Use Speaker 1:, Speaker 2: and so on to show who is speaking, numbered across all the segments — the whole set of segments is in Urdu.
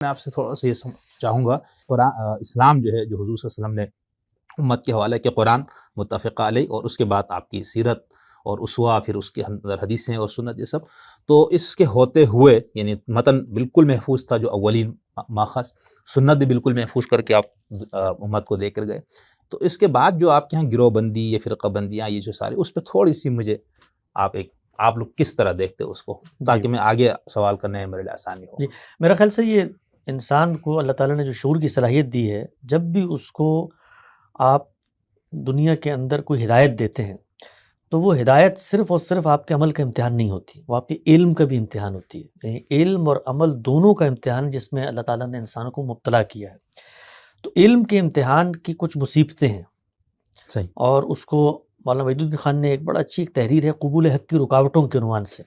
Speaker 1: میں آپ سے تھوڑا سا یہ چاہوں گا، قرآن اسلام جو ہے، جو حضور صلی اللہ علیہ وسلم نے امت کے حوالے کہ قرآن متفق علیہ، اور اس کے بعد آپ کی سیرت اور اسوہ، پھر اس کے اندر حدیثیں اور سنت، یہ سب تو اس کے ہوتے ہوئے یعنی متن بالکل محفوظ تھا جو اولین ماخذ، سنت بھی بالکل محفوظ کر کے آپ امت کو دے کر گئے. تو اس کے بعد جو آپ کے یہاں گروہ بندی یا فرقہ بندیاں یہ جو سارے، اس پہ تھوڑی سی مجھے آپ لوگ کس طرح دیکھتے اس کو، تاکہ میں آگے سوال کرنے میں میرے لیے آسانی ہو.
Speaker 2: جی، میرا خیال سے یہ انسان کو اللہ تعالیٰ نے جو شعور کی صلاحیت دی ہے، جب بھی اس کو آپ دنیا کے اندر کوئی ہدایت دیتے ہیں تو وہ ہدایت صرف اور صرف آپ کے عمل کا امتحان نہیں ہوتی، وہ آپ کے علم کا بھی امتحان ہوتی ہے. یعنی علم اور عمل دونوں کا امتحان جس میں اللہ تعالیٰ نے انسانوں کو مبتلا کیا ہے. تو علم کے امتحان کی کچھ مصیبتیں ہیں
Speaker 1: صحیح.
Speaker 2: اور اس کو مولانا وحید الدین خان نے ایک بڑا اچھی ایک تحریر ہے قبول حق کی رکاوٹوں کے عنوان سے،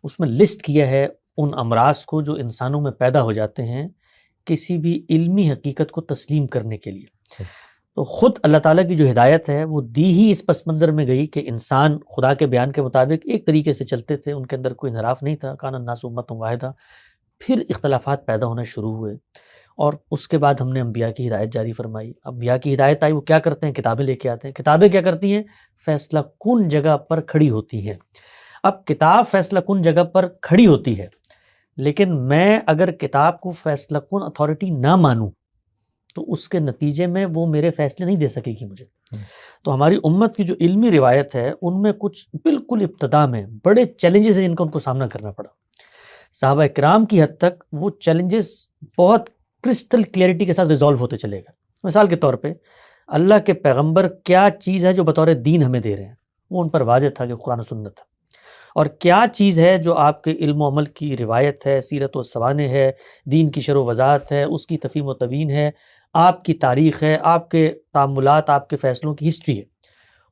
Speaker 2: اس میں لسٹ کیا ہے ان امراض کو جو انسانوں میں پیدا ہو جاتے ہیں کسی بھی علمی حقیقت کو تسلیم کرنے کے لیے. تو خود اللہ تعالیٰ کی جو ہدایت ہے وہ دی ہی اس پس منظر میں گئی کہ انسان خدا کے بیان کے مطابق ایک طریقے سے چلتے تھے، ان کے اندر کوئی انحراف نہیں تھا. کان الناس امۃ واحدہ. پھر اختلافات پیدا ہونا شروع ہوئے اور اس کے بعد ہم نے انبیاء کی ہدایت جاری فرمائی. انبیاء کی ہدایت آئی، وہ کیا کرتے ہیں؟ کتابیں لے کے آتے ہیں. کتابیں کیا کرتی ہیں؟ فیصلہ کن جگہ پر کھڑی ہوتی ہیں. اب کتاب فیصلہ کن جگہ پر کھڑی ہوتی ہے، لیکن میں اگر کتاب کو فیصلہ کن اتھارٹی نہ مانوں تو اس کے نتیجے میں وہ میرے فیصلے نہیں دے سکے گی مجھے. تو ہماری امت کی جو علمی روایت ہے ان میں کچھ بالکل ابتدا میں بڑے چیلنجز ہیں جن کا ان کو سامنا کرنا پڑا. صحابہ کرام کی حد تک وہ چیلنجز بہت کرسٹل کلیئرٹی کے ساتھ ریزالو ہوتے چلے گئے. مثال کے طور پہ اللہ کے پیغمبر کیا چیز ہے جو بطور دین ہمیں دے رہے ہیں، وہ ان پر واضح تھا کہ قرآن و سنت ہے. اور کیا چیز ہے جو آپ کے علم و عمل کی روایت ہے، سیرت و سوانح ہے، دین کی شرح و وضاحت ہے، اس کی تفہیم و تبیین ہے، آپ کی تاریخ ہے، آپ کے تعاملات، آپ کے فیصلوں کی ہسٹری ہے،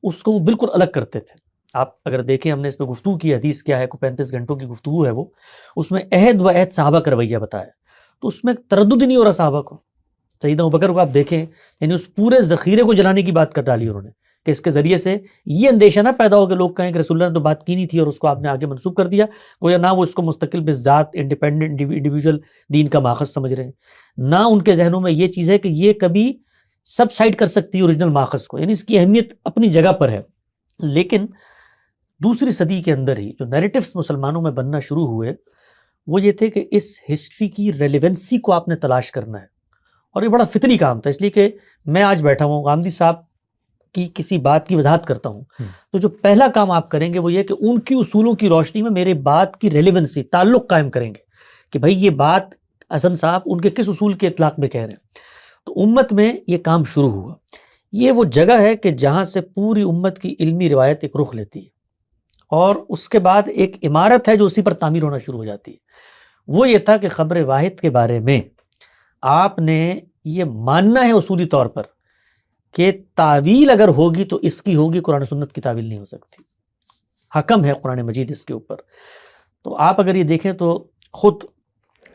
Speaker 2: اس کو وہ بالکل الگ کرتے تھے. آپ اگر دیکھیں، ہم نے اس پہ گفتگو کی، حدیث کیا ہے، کوئی 35 گھنٹوں کی گفتگو ہے وہ، اس میں عہد و عہد صحابہ کا رویہ بتایا، تو اس میں تردد ہی نہیں ہو رہا صحابہ کو. سیدنا ابوبکر کو آپ دیکھیں، یعنی اس پورے ذخیرے کو جلانے کی بات کر ڈالی انہوں نے کہ اس کے ذریعے سے یہ اندیشہ نہ پیدا ہو کہ لوگ کہیں کہ رسول اللہ نے تو بات کی نہیں تھی اور اس کو آپ نے آگے منسوب کر دیا، گویا نہ وہ اس کو مستقل بذات انڈیپینڈنٹ انڈیویجول دین کا ماخذ سمجھ رہے ہیں، نہ ان کے ذہنوں میں یہ چیز ہے کہ یہ کبھی سب سائڈ کر سکتی ہے اوریجنل ماخذ کو، یعنی اس کی اہمیت اپنی جگہ پر ہے. لیکن دوسری صدی کے اندر ہی جو نیریٹیوز مسلمانوں میں بننا شروع ہوئے وہ یہ تھے کہ اس ہسٹری کی ریلیونسی کو آپ نے تلاش کرنا ہے. اور یہ بڑا فطری کام تھا، اس لیے کہ میں آج بیٹھا ہوں، غامدی صاحب کی کسی بات کی وضاحت کرتا ہوں تو جو پہلا کام آپ کریں گے وہ یہ کہ ان کی اصولوں کی روشنی میں میرے بات کی ریلیونسی، تعلق قائم کریں گے کہ بھائی یہ بات حسن صاحب ان کے کس اصول کے اطلاق میں کہہ رہے ہیں. تو امت میں یہ کام شروع ہوا. یہ وہ جگہ ہے کہ جہاں سے پوری امت کی علمی روایت ایک رخ لیتی ہے اور اس کے بعد ایک عمارت ہے جو اسی پر تعمیر ہونا شروع ہو جاتی ہے. وہ یہ تھا کہ خبر واحد کے بارے میں آپ نے یہ ماننا ہے اصولی طور پر کہ تعویل اگر ہوگی تو اس کی ہوگی، قرآن و سنت کی تعویل نہیں ہو سکتی. حکم ہے قرآن مجید اس کے اوپر. تو آپ اگر یہ دیکھیں تو خود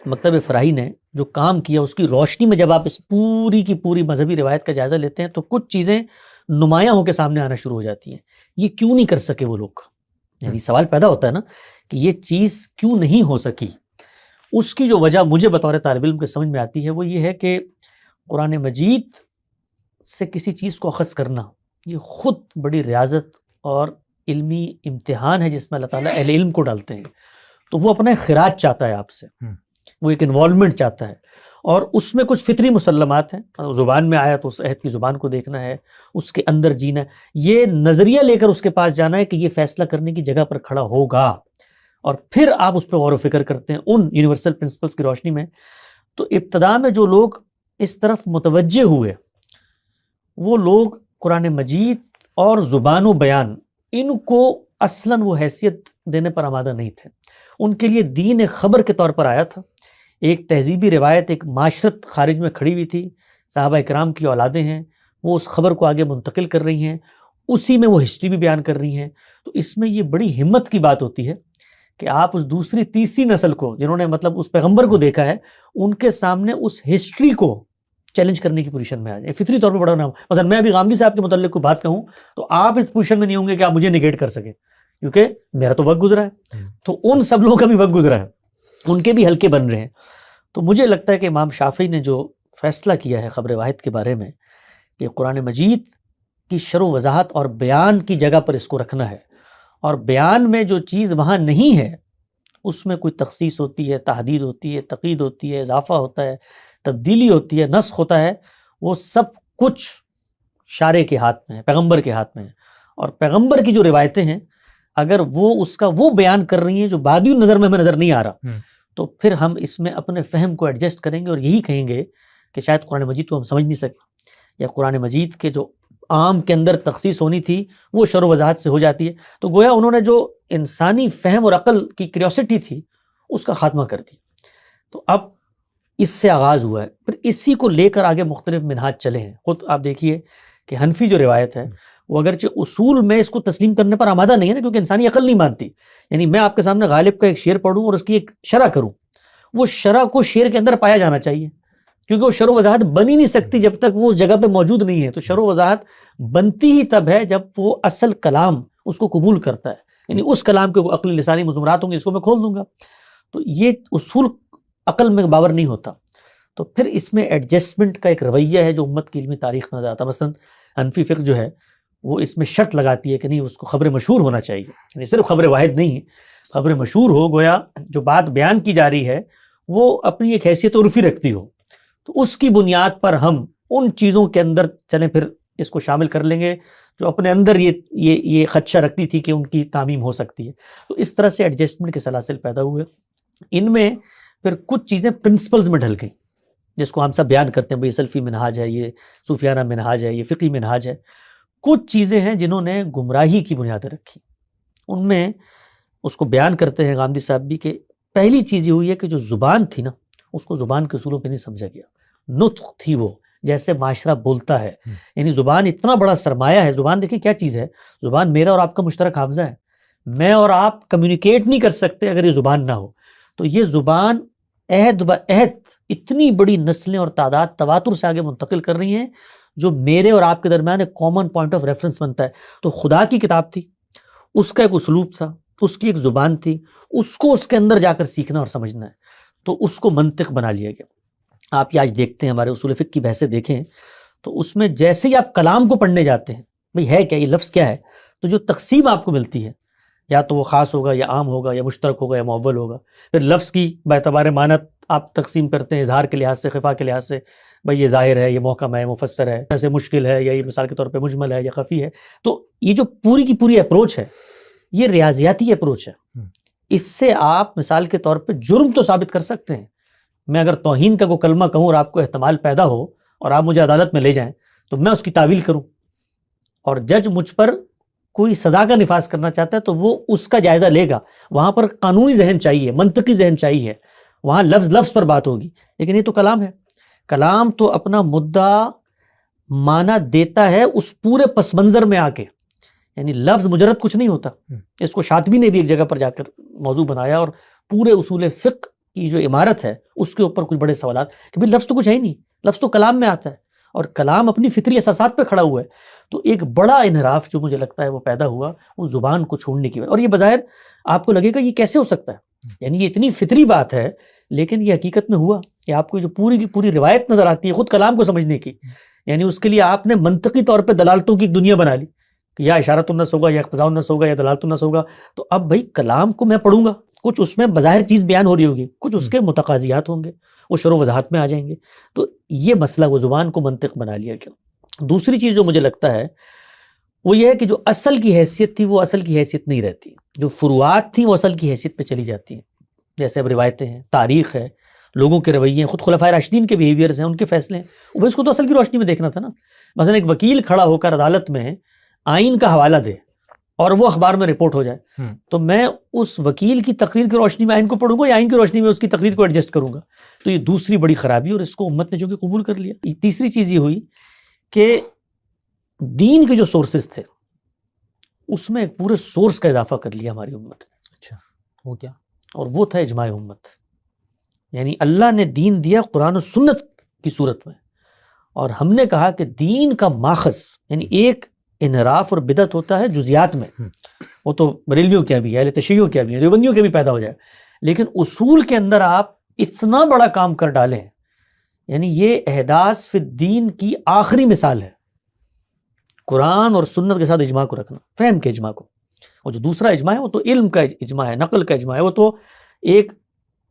Speaker 2: مکتب فراہی نے جو کام کیا اس کی روشنی میں جب آپ اس پوری کی پوری مذہبی روایت کا جائزہ لیتے ہیں تو کچھ چیزیں نمایاں ہو کے سامنے آنا شروع ہو جاتی ہیں. یہ کیوں نہیں کر سکے وہ لوگ؟ یعنی سوال پیدا ہوتا ہے نا کہ یہ چیز کیوں نہیں ہو سکی. اس کی جو وجہ مجھے بطور طالب علم کے سمجھ میں آتی ہے وہ یہ ہے کہ قرآن مجید سے کسی چیز کو اخذ کرنا یہ خود بڑی ریاضت اور علمی امتحان ہے جس میں اللہ تعالیٰ اہل علم کو ڈالتے ہیں. تو وہ اپنا خراج چاہتا ہے آپ سے، وہ ایک انوالومنٹ چاہتا ہے اور اس میں کچھ فطری مسلمات ہیں. زبان میں آیا تو اس عہد کی زبان کو دیکھنا ہے، اس کے اندر جینا ہے، یہ نظریہ لے کر اس کے پاس جانا ہے کہ یہ فیصلہ کرنے کی جگہ پر کھڑا ہوگا اور پھر آپ اس پہ غور و فکر کرتے ہیں ان یونیورسل پرنسپلس کی روشنی میں. تو ابتدا میں جو لوگ اس طرف متوجہ ہوئے وہ لوگ قرآن مجید اور زبان و بیان ان کو اصلاً وہ حیثیت دینے پر آمادہ نہیں تھے. ان کے لیے دین ایک خبر کے طور پر آیا تھا، ایک تہذیبی روایت، ایک معاشرت خارج میں کھڑی ہوئی تھی، صحابہ اکرام کی اولادیں ہیں، وہ اس خبر کو آگے منتقل کر رہی ہیں، اسی میں وہ ہسٹری بھی بیان کر رہی ہیں. تو اس میں یہ بڑی ہمت کی بات ہوتی ہے کہ آپ اس دوسری تیسری نسل کو جنہوں نے مطلب اس پیغمبر کو دیکھا ہے ان کے سامنے اس ہسٹری کو چیلنج کرنے کی پوزیشن میں آ جائے. فطری طور پہ بڑا نام، مثلا میں ابھی غامدی صاحب کے متعلق کوئی بات کہوں تو آپ اس پوزیشن میں نہیں ہوں گے کہ آپ مجھے نگیٹ کر سکیں کیونکہ میرا تو وقت گزرا ہے، تو ان سب لوگوں کا بھی وقت گزرا ہے، ان کے بھی حلقے بن رہے ہیں. تو مجھے لگتا ہے کہ امام شافعی نے جو فیصلہ کیا ہے خبر واحد کے بارے میں کہ قرآن مجید کی شرح و وضاحت اور بیان کی جگہ پر اس کو رکھنا ہے، اور بیان میں جو چیز وہاں نہیں ہے اس میں کوئی تخصیص ہوتی ہے، تحدید ہوتی ہے، تقیید ہوتی ہے، اضافہ ہوتا ہے، تبدیلی ہوتی ہے، نسخ ہوتا ہے، وہ سب کچھ شارع کے ہاتھ میں ہے، پیغمبر کے ہاتھ میں ہے. اور پیغمبر کی جو روایتیں ہیں اگر وہ اس کا وہ بیان کر رہی ہیں جو بادی النظر میں ہمیں نظر نہیں آ رہا، تو پھر ہم اس میں اپنے فہم کو ایڈجسٹ کریں گے اور یہی کہیں گے کہ شاید قرآن مجید کو ہم سمجھ نہیں سکے، یا قرآن مجید کے جو عام کے اندر تخصیص ہونی تھی وہ شرح و وضاحت سے ہو جاتی ہے. تو گویا انہوں نے جو انسانی فہم اور عقل کی کیوریوسٹی تھی اس کا خاتمہ کر دی. تو اب اس سے آغاز ہوا ہے، پھر اسی کو لے کر آگے مختلف منہاج چلے ہیں. خود آپ دیکھیے کہ حنفی جو روایت ہے وہ اگرچہ اصول میں اس کو تسلیم کرنے پر آمادہ نہیں ہے نا، کیونکہ انسانی عقل نہیں مانتی. یعنی میں آپ کے سامنے غالب کا ایک شعر پڑھوں اور اس کی ایک شرح کروں، وہ شرح کو شعر کے اندر پایا جانا چاہیے، کیونکہ وہ شرح و وضاحت بن ہی نہیں سکتی جب تک وہ اس جگہ پہ موجود نہیں ہے. تو شرح و وضاحت بنتی ہی تب ہے جب وہ اصل کلام اس کو قبول کرتا ہے، یعنی اس کلام کے عقلی لسانی مضمرات ہوں گے، اس کو میں کھول دوں گا. تو یہ اصول عقل میں باور نہیں ہوتا. تو پھر اس میں ایڈجسٹمنٹ کا ایک رویہ ہے جو امت کی علمی تاریخ نظر آتا ہے. مثلا حنفی فقہ جو ہے وہ اس میں شرط لگاتی ہے کہ نہیں، اس کو خبر مشہور ہونا چاہیے، یعنی صرف خبر واحد نہیں، خبر مشہور ہو، گویا جو بات بیان کی جا رہی ہے وہ اپنی ایک حیثیت عرفی رکھتی ہو، تو اس کی بنیاد پر ہم ان چیزوں کے اندر چلیں، پھر اس کو شامل کر لیں گے جو اپنے اندر یہ خدشہ رکھتی تھی کہ ان کی تعمیم ہو سکتی ہے. تو اس طرح سے ایڈجسٹمنٹ کے سلاسل پیدا ہوئے. ان میں پھر کچھ چیزیں پرنسپلز میں ڈھل گئیں جس کو ہم سب بیان کرتے ہیں، بھئی سلفی منہاج ہے، یہ صوفیانہ منہاج ہے، یہ فقہی منہاج ہے. کچھ چیزیں ہیں جنہوں نے گمراہی کی بنیادیں رکھی. ان میں اس کو بیان کرتے ہیں غامدی صاحب بھی کہ پہلی چیز یہ ہوئی ہے کہ جو زبان تھی نا، اس کو زبان کے اصولوں پہ نہیں سمجھا گیا. نطق تھی وہ، جیسے معاشرہ بولتا ہے، یعنی زبان اتنا بڑا سرمایہ ہے. زبان دیکھیں کیا چیز ہے، زبان میرا اور آپ کا مشترک حافظہ ہے. میں اور آپ کمیونیکیٹ نہیں کر سکتے اگر یہ زبان نہ ہو. تو یہ زبان عہد بعہد اتنی بڑی نسلیں اور تعداد تواتر سے آگے منتقل کر رہی ہیں جو میرے اور آپ کے درمیان ایک کامن پوائنٹ آف ریفرنس بنتا ہے. تو خدا کی کتاب تھی، اس کا ایک اسلوب تھا، اس کی ایک زبان تھی، اس کو اس کے اندر جا کر سیکھنا اور سمجھنا ہے. تو اس کو منطق بنا لیا گیا. آپ یہ آج دیکھتے ہیں ہمارے اصول فقہ کی بحثیں دیکھیں تو اس میں جیسے ہی آپ کلام کو پڑھنے جاتے ہیں، بھئی ہے کیا، یہ لفظ کیا ہے، تو جو تقسیم آپ کو ملتی ہے یا تو وہ خاص ہوگا یا عام ہوگا یا مشترک ہوگا یا معول ہوگا. پھر لفظ کی باعتبار معنت آپ تقسیم کرتے ہیں، اظہار کے لحاظ سے، خفا کے لحاظ سے، بھئی یہ ظاہر ہے، یہ محکم ہے، مفسر ہے، ایسے مشکل ہے، یا یہ مثال کے طور پہ مجمل ہے یا خفی ہے. تو یہ جو پوری کی پوری اپروچ ہے یہ ریاضیاتی اپروچ ہے. اس سے آپ مثال کے طور پہ جرم تو ثابت کر سکتے ہیں. میں اگر توہین کا کوئی کلمہ کہوں اور آپ کو احتمال پیدا ہو اور آپ مجھے عدالت میں لے جائیں تو میں اس کی تعویل کروں اور جج مجھ پر کوئی سزا کا نفاذ کرنا چاہتا ہے تو وہ اس کا جائزہ لے گا. وہاں پر قانونی ذہن چاہیے، منطقی ذہن چاہیے، وہاں لفظ لفظ پر بات ہوگی. لیکن یہ تو کلام ہے. کلام تو اپنا مدعا معنی دیتا ہے اس پورے پس منظر میں آ کے، یعنی لفظ مجرد کچھ نہیں ہوتا. اس کو شاطبی نے بھی ایک جگہ پر جا کر موضوع بنایا اور پورے اصول فقہ کی جو عمارت ہے اس کے اوپر کچھ بڑے سوالات کہ بھئی لفظ تو کچھ ہے ہی نہیں، لفظ تو کلام میں آتا ہے اور کلام اپنی فطری اساسات پہ کھڑا ہوا ہے. تو ایک بڑا انحراف جو مجھے لگتا ہے وہ پیدا ہوا وہ زبان کو چھوڑنے کی وجہ. اور یہ بظاہر آپ کو لگے گا یہ کیسے ہو سکتا ہے، یعنی یہ اتنی فطری بات ہے، لیکن یہ حقیقت میں ہوا کہ آپ کو جو پوری کی پوری روایت نظر آتی ہے خود کلام کو سمجھنے کی، یعنی اس کے لیے آپ نے منطقی طور پہ دلالتوں کی ایک دنیا بنا لی کہ یا اشارۃ النص ہوگا یا اقتضاء النص ہوگا یا دلالت النص ہوگا. تو اب بھائی کلام کو میں پڑھوں گا، کچھ اس میں بظاہر چیز بیان ہو رہی ہوگی، کچھ اس کے متقاضیات ہوں گے، وہ شرح و وضاحت میں آ جائیں گے. تو یہ مسئلہ وہ زبان کو منطق بنا لیا گیا. دوسری چیز جو مجھے لگتا ہے وہ یہ ہے کہ جو اصل کی حیثیت تھی وہ اصل کی حیثیت نہیں رہتی، جو فروعات تھیں وہ اصل کی حیثیت پہ چلی جاتی ہیں. جیسے اب روایتیں ہیں، تاریخ ہے، لوگوں کے رویے ہیں، خود خلفائے راشدین کے بیہیویئرز ہیں، ان کے فیصلے ہیں، وہ اس کو تو اصل کی روشنی میں دیکھنا تھا نا. مثلا ایک وکیل کھڑا ہو کر عدالت میں آئین کا حوالہ دے اور وہ اخبار میں رپورٹ ہو جائے تو میں اس وکیل کی تقریر کی روشنی میں آئین کو پڑھوں گا یا آئین کی روشنی میں اس کی تقریر کو ایڈجسٹ کروں گا. تو یہ دوسری بڑی خرابی، اور اس کو امت نے جو کہ قبول کر لیا. تیسری چیز یہ ہوئی کہ دین کے جو سورسز تھے اس میں ایک پورے سورس کا اضافہ کر لیا ہماری امت نے.
Speaker 1: اچھا وہ کیا؟
Speaker 2: اور وہ تھا اجماع امت. یعنی اللہ نے دین دیا قرآن و سنت کی صورت میں، اور ہم نے کہا کہ دین کا ماخذ یعنی ایک انحراف اور بدعت ہوتا ہے جزیات میں، وہ تو بریلویوں کے بھی ہے، اہل تشیعوں کے بھی ہے، دیوبندیوں کے بھی پیدا ہو جائے، لیکن اصول کے اندر آپ اتنا بڑا کام کر ڈالے ہیں. یعنی یہ احداث فی الدین کی آخری مثال ہے، قرآن اور سنت کے ساتھ اجماع کو رکھنا، فہم کے اجماع کو. اور جو دوسرا اجماع ہے وہ تو علم کا اجماع ہے، نقل کا اجماع ہے، وہ تو ایک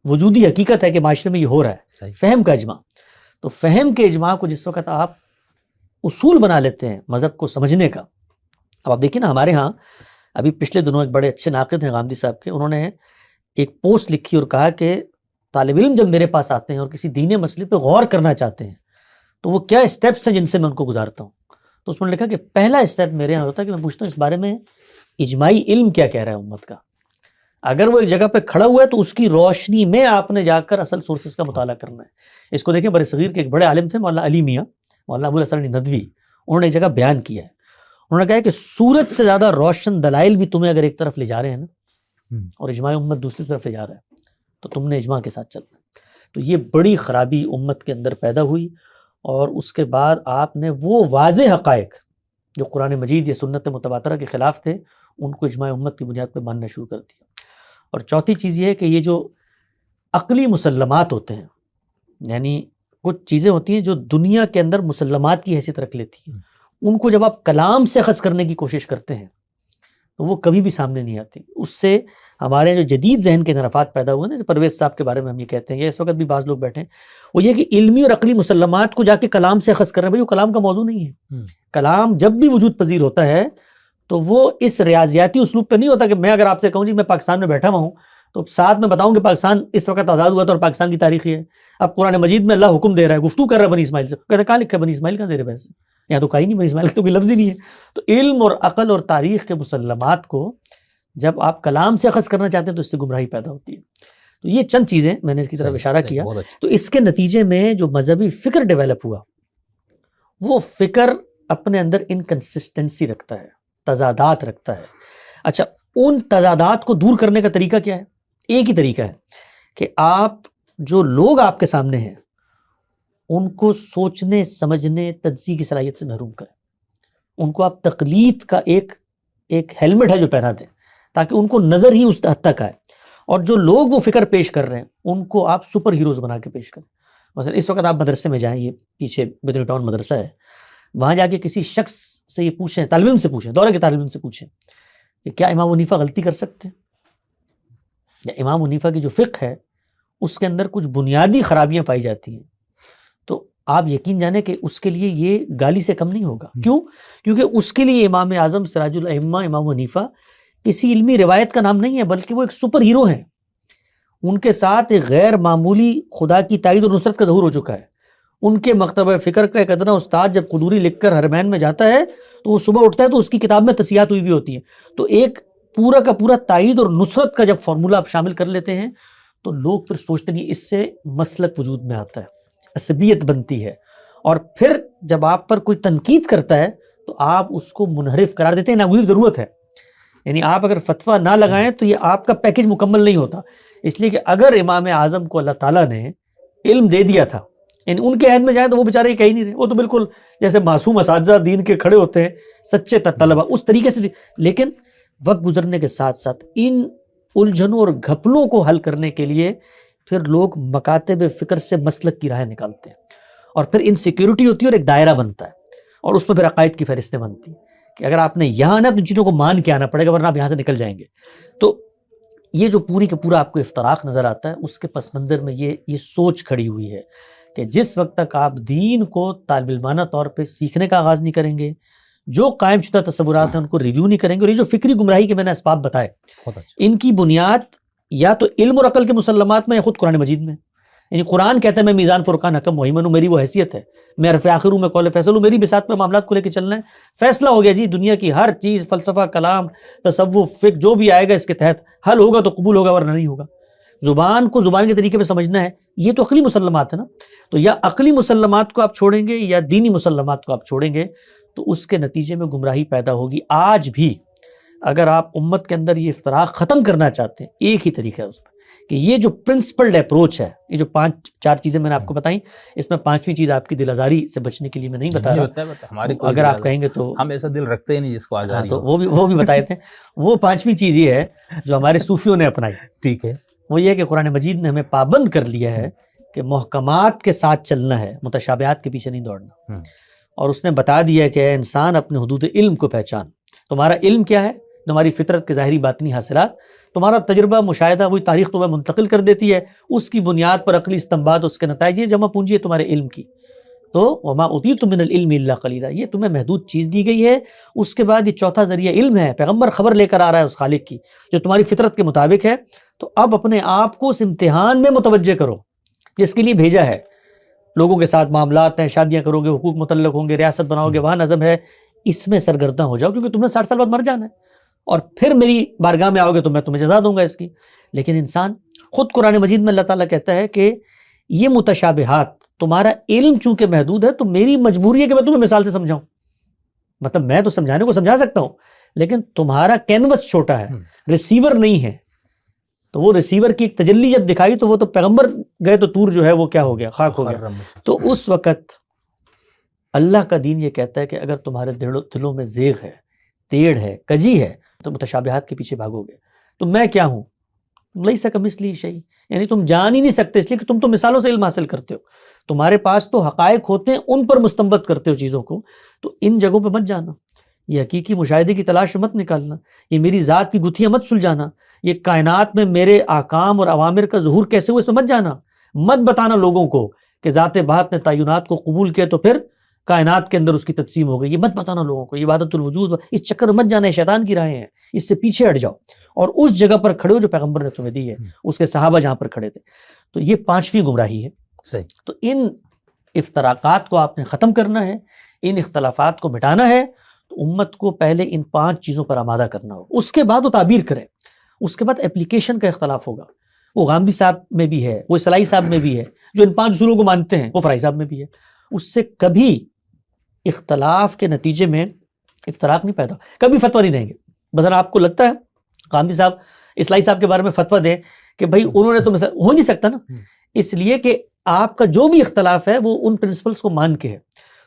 Speaker 2: وجودی حقیقت ہے کہ معاشرے میں یہ ہو رہا ہے. فہم کا اجماع، تو فہم کے اجماع کو جس وقت آپ اصول بنا لیتے ہیں مذہب کو سمجھنے کا. اب آپ دیکھیں نا، ہمارے ہاں ابھی پچھلے دنوں ایک بڑے اچھے ناقد ہیں غامدی صاحب کے، انہوں نے ایک پوسٹ لکھی اور کہا کہ طالب علم جب میرے پاس آتے ہیں اور کسی دینی مسئلے پہ غور کرنا چاہتے ہیں تو وہ کیا اسٹیپس ہیں جن سے میں ان کو گزارتا ہوں. تو اس میں لکھا کہ پہلا اسٹیپ میرے یہاں ہوتا ہے کہ میں پوچھتا ہوں اس بارے میں اجماعی علم کیا کہہ رہا ہے امت کا. اگر وہ ایک جگہ پہ کھڑا ہوا ہے تو اس کی روشنی میں آپ نے جا کر اصل سورسز کا مطالعہ کرنا ہے. اس کو دیکھیں، برصغیر کے ایک بڑے عالم تھے مولانا علی میاں، مولانا ابو الحسن ندوی، انہوں نے ایک جگہ بیان کیا ہے. انہوں نے کہا کہ سورج سے زیادہ روشن دلائل بھی تمہیں اگر ایک طرف لے جا رہے ہیں نا، اور اجماع امت دوسری طرف لے جا رہا ہے، تو تم نے اجماع کے ساتھ چلنا ہے. تو یہ بڑی خرابی امت کے اندر پیدا ہوئی، اور اس کے بعد آپ نے وہ واضح حقائق جو قرآن مجید یا سنت متواترہ کے خلاف تھے ان کو اجماع امت کی بنیاد پہ ماننا شروع کر دیا. اور چوتھی چیز یہ ہے کہ یہ جو عقلی مسلمات ہوتے ہیں، یعنی کچھ چیزیں ہوتی ہیں جو دنیا کے اندر مسلمات کی حیثیت رکھ لیتی ہیں، ان کو جب آپ کلام سے اخذ کرنے کی کوشش کرتے ہیں تو وہ کبھی بھی سامنے نہیں آتی. اس سے ہمارے جو جدید ذہن کے انحرافات پیدا ہوئے نا، جیسے پرویز صاحب کے بارے میں ہم یہ کہتے ہیں، یا اس وقت بھی بعض لوگ بیٹھے ہیں، وہ یہ کہ علمی اور عقلی مسلمات کو جا کے کلام سے اخذ کر رہے ہیں. بھائی وہ کلام کا موضوع نہیں ہے. کلام جب بھی وجود پذیر ہوتا ہے تو وہ اس ریاضیاتی اسلوب پہ نہیں ہوتا کہ میں اگر آپ سے کہوں جی میں پاکستان میں بیٹھا ہوا ہوں تو ساتھ میں بتاؤں کہ پاکستان اس وقت آزاد ہوا تھا اور پاکستان کی تاریخ یہ ہے. اب قرآن مجید میں اللہ حکم دے رہا ہے، گفتگو کر رہا ہے بنی اسماعیل سے، کہتے ہیں کہاں لکھا ہے بنی اسماعیل، کہاں زیر بحث ہے؟ یہاں تو کہیں نہیں، بنی اسماعیل تو کوئی لفظ ہی نہیں ہے. تو علم اور عقل اور تاریخ کے مسلمات کو جب آپ کلام سے اخذ کرنا چاہتے ہیں تو اس سے گمراہی پیدا ہوتی ہے. تو یہ چند چیزیں میں نے اس کی طرف اشارہ کیا. تو اس کے نتیجے میں جو مذہبی فکر ڈیولپ ہوا، وہ فکر اپنے اندر انکنسسٹنسی رکھتا ہے، تضادات رکھتا ہے. اچھا، ان تضادات کو دور کرنے کا طریقہ کیا ہے؟ ایک ہی طریقہ ہے کہ آپ جو لوگ آپ کے سامنے ہیں ان کو سوچنے، سمجھنے، تجزیے کی صلاحیت سے محروم کریں. ان کو آپ تقلید کا ایک ہیلمٹ ہے جو پہنا دیں تاکہ ان کو نظر ہی اس حد تک آئے. اور جو لوگ وہ فکر پیش کر رہے ہیں ان کو آپ سپر ہیروز بنا کے پیش کریں. مثلا اس وقت آپ مدرسے میں جائیں، یہ پیچھے بدر ٹاؤن مدرسہ ہے، وہاں جا کے کسی شخص سے یہ پوچھیں، طالب علم سے پوچھیں، دورے کے طالب علم سے پوچھیں کہ کیا امام حنیفہ غلطی کر سکتے ہیں؟ یا امام حنیفہ کی جو فقہ ہے اس کے اندر کچھ بنیادی خرابیاں پائی جاتی ہیں، تو آپ یقین جانیں کہ اس کے لیے یہ گالی سے کم نہیں ہوگا. کیوں؟ کیونکہ اس کے لیے امام اعظم سراج الائمہ امام حنیفہ کسی علمی روایت کا نام نہیں ہے، بلکہ وہ ایک سپر ہیرو ہیں. ان کے ساتھ ایک غیر معمولی خدا کی تائید اور نصرت کا ظہور ہو چکا ہے. ان کے مکتبہ فکر کا ایک ادنا استاد جب قدوری لکھ کر حرمین میں جاتا ہے تو وہ صبح اٹھتا ہے تو اس کی کتاب میں تصحیحات ہوئی ہوتی ہیں. تو ایک پورا کا پورا تائید اور نصرت کا جب فارمولہ آپ شامل کر لیتے ہیں تو لوگ پھر سوچتے نہیں، اس سے مسلک وجود میں آتا ہے، عصبیت بنتی ہے. اور پھر جب آپ پر کوئی تنقید کرتا ہے تو آپ اس کو منحرف قرار دیتے ہیں. ناگزیر ضرورت ہے، یعنی آپ اگر فتویٰ نہ لگائیں تو یہ آپ کا پیکج مکمل نہیں ہوتا. اس لیے کہ اگر امام اعظم کو اللہ تعالیٰ نے علم دے دیا تھا، یعنی ان کے عہد میں جائیں تو وہ بیچارے کہہ نہیں رہے، وہ تو بالکل جیسے معصوم اساتذہ دین کے کھڑے ہوتے ہیں، سچے طلبہ اس طریقے سے. لیکن وقت گزرنے کے ساتھ ساتھ ان الجھنوں اور گھپلوں کو حل کرنے کے لیے پھر لوگ مکاتب فکر سے مسلک کی راہ نکالتے ہیں، اور پھر انسیکیورٹی ہوتی ہے اور ایک دائرہ بنتا ہے، اور اس میں پھر عقائد کی فہرستیں بنتی ہیں کہ اگر آپ نے یہاں آنا تو ان چیزوں کو مان کے آنا پڑے گا ورنہ آپ یہاں سے نکل جائیں گے. تو یہ جو پوری کا پورا آپ کو افتراق نظر آتا ہے، اس کے پس منظر میں یہ سوچ کھڑی ہوئی ہے کہ جس وقت تک آپ دین کو طالب علمانہ طور پہ سیکھنے کا آغاز نہیں کریں گے، جو قائم شدہ تصورات ہیں ان کو ریویو نہیں کریں گے، اور یہ جو فکری گمراہی کے میں نے اسباب بتائے ان کی بنیاد یا تو علم اور عقل کے مسلمات میں یا خود قرآن مجید میں. یعنی قرآن کہتا ہے میں میزان فرقان حکم مہیمن ہوں، میری وہ حیثیت ہے، میں حرف آخر ہوں، میں قول فیصل ہوں، میری بساط میں معاملات کو لے کے چلنا ہے. فیصلہ ہو گیا جی، دنیا کی ہر چیز، فلسفہ، کلام، تصوف، فقہ جو بھی آئے گا اس کے تحت حل ہوگا تو قبول ہوگا ورنہ نہیں ہوگا. زبان کو زبان کے طریقے پہ سمجھنا ہے، یہ تو عقلی مسلمات ہے نا. تو یا عقلی مسلمات کو آپ چھوڑیں گے یا دینی مسلمات کو آپ چھوڑیں گے تو اس کے نتیجے میں گمراہی پیدا ہوگی. آج بھی اگر آپ امت کے اندر یہ افتراق ختم کرنا چاہتے ہیں، ایک ہی طریقہ ہے اس میں کہ یہ جو پرنسپلڈ اپروچ ہے، یہ جو 5-4 چیزیں میں نے آپ کو بتائیں، اس میں 5ویں چیز آپ کی دل آزاری سے بچنے کے لیے میں نہیں بتا رہا، اگر آپ کہیں گے تو
Speaker 1: ہم ایسا دل رکھتے ہی نہیں جس کو آزاری
Speaker 2: تو وہ بھی بتائے تھے. وہ 5ویں چیز یہ ہے جو ہمارے صوفیوں نے اپنائی.
Speaker 1: ٹھیک ہے.
Speaker 2: وہ یہ ہے کہ قرآن مجید نے ہمیں پابند کر لیا ہے کہ محکمات کے ساتھ چلنا ہے، متشابہات کے پیچھے نہیں دوڑنا، اور اس نے بتا دیا ہے کہ اے انسان اپنے حدود علم کو پہچان. تمہارا علم کیا ہے؟ تمہاری فطرت کے ظاہری باطنی حاصلات، تمہارا تجربہ مشاہدہ، وہی تاریخ تمہیں منتقل کر دیتی ہے، اس کی بنیاد پر عقلی استنباط، اس کے نتائج، یہ جمع پونجی ہے تمہارے علم کی. تو وما اوتیتم من العلم الا قلیلا، یہ تمہیں محدود چیز دی گئی ہے. اس کے بعد یہ چوتھا ذریعہ علم ہے، پیغمبر خبر لے کر آ رہا ہے اس خالق کی جو تمہاری فطرت کے مطابق ہے. تو اب اپنے آپ کو اس امتحان میں متوجہ کرو جس کے لیے بھیجا ہے. لوگوں کے ساتھ معاملات ہیں، شادیاں کرو گے، حقوق متعلق ہوں گے، ریاست بناؤ گے، وہاں نظم ہے، اس میں سرگرداں ہو جاؤ، کیونکہ تم نے 60 سال بعد مر جانا ہے اور پھر میری بارگاہ میں آؤ گے تو میں تمہیں جزا دوں گا اس کی. لیکن انسان خود قرآن مجید میں اللہ تعالیٰ کہتا ہے کہ یہ متشابہات، تمہارا علم چونکہ محدود ہے تو میری مجبوری ہے کہ میں تمہیں مثال سے سمجھاؤں. مطلب میں تو سمجھانے کو سمجھا سکتا ہوں، لیکن تمہارا کینوس چھوٹا ہے، ریسیور نہیں ہے. تو وہ ریسیور کی ایک تجلی جب دکھائی تو وہ تو پیغمبر گئے تو طور جو ہے وہ کیا ہو گیا، خاک ہو گیا. تو اس وقت اللہ کا دین یہ کہتا ہے کہ اگر تمہارے دلوں میں زیغ ہے، تیڑ ہے، کجی ہے، تو متشابہات کے پیچھے بھاگو گے. تو میں کیا ہوں؟ لیس کمثلہ شیء، یعنی تم جان ہی نہیں سکتے، اس لیے کہ تم تو مثالوں سے علم حاصل کرتے ہو. تمہارے پاس تو حقائق ہوتے ہیں، ان پر مستنبط کرتے ہو چیزوں کو. تو ان جگہوں پہ مت جانا، یہ حقیقی مشاہدے کی تلاش مت نکالنا، یہ میری ذات کی گتھیاں مت سلجھانا، یہ کائنات میں میرے احکام اور اوامر کا ظہور کیسے ہوا اس میں مت جانا. مت بتانا لوگوں کو کہ ذات بات نے تعینات کو قبول کیا تو پھر کائنات کے اندر اس کی تقسیم ہو گئی. یہ مت بتانا لوگوں کو، یہ وحدت الوجود، اس چکر میں مت جانا، شیطان کی راہیں ہیں، اس سے پیچھے ہٹ جاؤ اور اس جگہ پر کھڑے ہو جو پیغمبر نے تمہیں دی ہے، اس کے صحابہ جہاں پر کھڑے تھے. تو یہ 5ویں گمراہی ہے.
Speaker 1: صحیح.
Speaker 2: تو ان افتراقات کو آپ نے ختم کرنا ہے، ان اختلافات کو مٹانا ہے. تو امت کو پہلے ان 5 چیزوں پر آمادہ کرنا ہوگا، اس کے بعد وہ تعبیر کرے. اس کے بعد اپلیکیشن کا اختلاف ہوگا، وہ غامدی صاحب میں بھی ہے، وہ اسلائی صاحب میں بھی ہے، جو ان 5 اصولوں کو مانتے ہیں، وہ فرائی صاحب میں بھی ہے. اس سے کبھی اختلاف کے نتیجے میں افتراق نہیں پیدا، کبھی فتویٰ نہیں دیں گے. مثلا آپ کو لگتا ہے غامدی صاحب اسلائی صاحب کے بارے میں فتویٰ دیں کہ بھائی انہوں نے تو مثلا ہو نہیں سکتا نا، اس لیے کہ آپ کا جو بھی اختلاف ہے وہ ان پرنسپلز کو مان کے ہے.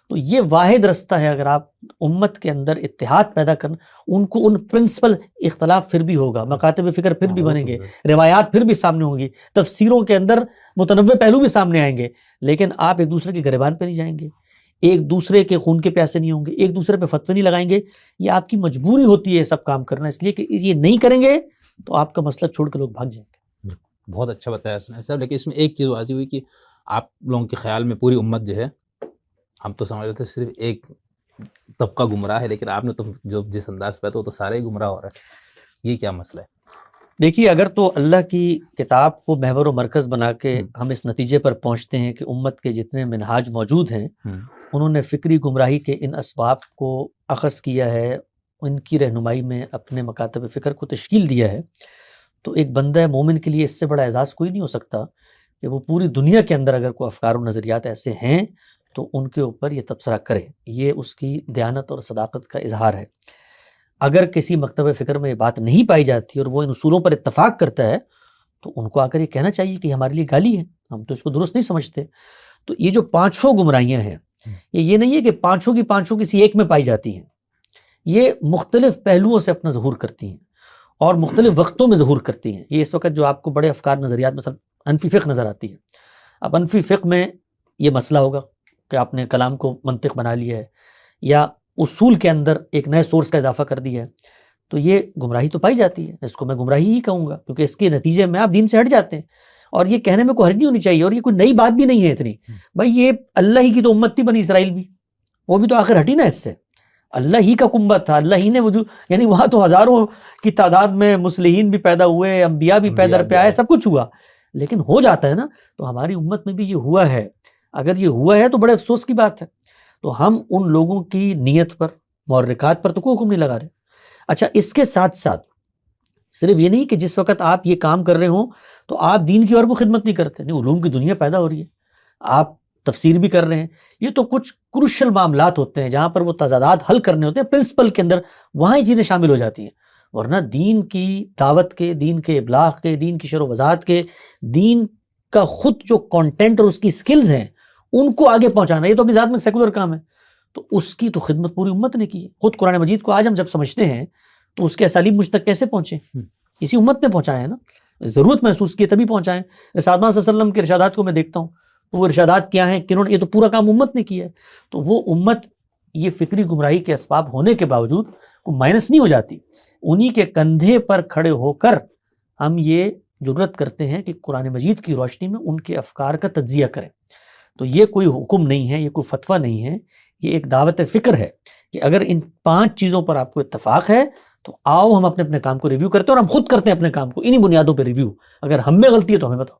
Speaker 2: تو یہ واحد رستہ ہے اگر آپ امت کے اندر اتحاد پیدا کرنا، ان کو ان پرنسپل، اختلاف پھر بھی ہوگا، مکاتب فکر پھر بھی بنیں گے، روایات پھر بھی سامنے ہوں گی، تفسیروں کے اندر متنوع پہلو بھی سامنے آئیں گے، لیکن آپ ایک دوسرے کے گریبان پہ نہیں جائیں گے، ایک دوسرے کے خون کے پیاسے نہیں ہوں گے، ایک دوسرے پہ فتوے نہیں لگائیں گے. یہ آپ کی مجبوری ہوتی ہے یہ سب کام کرنا، اس لیے کہ یہ نہیں کریں گے تو آپ کا مسئلہ چھوڑ کے لوگ بھاگ جائیں گے.
Speaker 1: بہت اچھا بتایا صاحب. لیکن اس میں ایک چیز واضح ہوئی کہ آپ لوگوں کے خیال میں پوری امت جو ہے، ہم تو سمجھ رہے تھے صرف ایک طبقہ گمراہ ہے، لیکن آپ نے تو جو جس انداز پہ تو سارے ہی گمراہ ہو رہے ہیں. یہ کیا مسئلہ ہے؟
Speaker 2: دیکھیے، اگر تو اللہ کی کتاب کو محور و مرکز بنا کے ہم اس نتیجے پر پہنچتے ہیں کہ امت کے جتنے منہاج موجود ہیں انہوں نے فکری گمراہی کے ان اسباب کو اخذ کیا ہے، ان کی رہنمائی میں اپنے مکاتب فکر کو تشکیل دیا ہے، تو ایک بندہ مومن کے لیے اس سے بڑا اعزاز کوئی نہیں ہو سکتا کہ وہ پوری دنیا کے اندر اگر کوئی افکار و نظریات ایسے ہیں تو ان کے اوپر یہ تبصرہ کرے. یہ اس کی دیانت اور صداقت کا اظہار ہے. اگر کسی مکتب فکر میں یہ بات نہیں پائی جاتی اور وہ ان اصولوں پر اتفاق کرتا ہے تو ان کو آ کر یہ کہنا چاہیے کہ ہمارے لیے گالی ہے، ہم تو اس کو درست نہیں سمجھتے. تو یہ جو 5 گمراہیاں ہیں، یہ نہیں ہے کہ 5 کی 5 کسی ایک میں پائی جاتی ہیں، یہ مختلف پہلوؤں سے اپنا ظہور کرتی ہیں اور مختلف وقتوں میں ظہور کرتی ہیں. یہ اس وقت جو آپ کو بڑے افکار نظریات مثلا حنفی فقہ نظر آتی ہے. اب حنفی فقہ میں یہ مسئلہ ہوگا کہ آپ نے کلام کو منطق بنا لیا ہے یا اصول کے اندر ایک نئے سورس کا اضافہ کر دیا ہے، تو یہ گمراہی تو پائی جاتی ہے. اس کو میں گمراہی ہی کہوں گا کیونکہ اس کے نتیجے میں آپ دین سے ہٹ جاتے ہیں. اور یہ کہنے میں کوئی حرج نہیں ہونی چاہیے، اور یہ کوئی نئی بات بھی نہیں ہے اتنی. بھائی یہ اللہ ہی کی تو امت تھی، بنی اسرائیل بھی، وہ بھی تو آخر ہٹی نا اس سے. اللہ ہی کا کنبہ تھا، اللہ ہی نے وجود، یعنی وہاں تو ہزاروں کی تعداد میں مصلحین بھی پیدا ہوئے، انبیاء بھی پیدا پہ آئے، سب کچھ ہوا. لیکن ہو جاتا ہے نا. تو ہماری امت میں بھی یہ ہوا ہے. اگر یہ ہوا ہے تو بڑے افسوس کی بات ہے. تو ہم ان لوگوں کی نیت پر، محرکات پر تو کوئی حکم نہیں لگا رہے. اچھا، اس کے ساتھ ساتھ صرف یہ نہیں کہ جس وقت آپ یہ کام کر رہے ہوں تو آپ دین کی اور کو خدمت نہیں کرتے. نہیں، علوم کی دنیا پیدا ہو رہی ہے، آپ تفسیر بھی کر رہے ہیں. یہ تو کچھ کروشل معاملات ہوتے ہیں جہاں پر وہ تضادات حل کرنے ہوتے ہیں پرنسپل کے اندر، وہاں یہ چیزیں شامل ہو جاتی ہیں. ورنہ دین کی دعوت کے، دین کے ابلاغ کے، دین کی شرح و وضاحت کے، دین کا خود جو کانٹینٹ اور اس کی سکلز ہیں ان کو آگے پہنچانا، یہ تو اپنی ذات میں سیکولر کام ہے. تو اس کی تو خدمت پوری امت نے کی ہے. خود قرآن مجید کو آج ہم جب سمجھتے ہیں تو اس کے اسالیب مجھ تک کیسے پہنچے؟ اسی امت نے پہنچایا ہے نا. ضرورت محسوس کی تبھی پہنچائیں. رسالت صلی اللہ علیہ وسلم کے ارشادات کو میں دیکھتا ہوں تو وہ ارشادات کیا ہیں، کنہوں نے، یہ تو پورا کام امت نے کیا ہے. تو وہ امت یہ فکری گمراہی کے اسباب ہونے کے باوجود وہ مائنس نہیں ہو جاتی. انہی کے کندھے پر کھڑے ہو کر ہم یہ جرت کرتے ہیں کہ قرآن مجید کی روشنی میں ان کے افکار کا تجزیہ کریں. تو یہ کوئی حکم نہیں ہے، یہ کوئی فتویٰ نہیں ہے، یہ ایک دعوت فکر ہے کہ اگر ان 5 چیزوں پر آپ کو اتفاق ہے تو آؤ ہم اپنے کام کو ریویو کرتے ہیں، اور ہم خود کرتے ہیں اپنے کام کو انہی بنیادوں پہ ریویو. اگر ہم میں غلطی ہے تو ہمیں بتاؤ.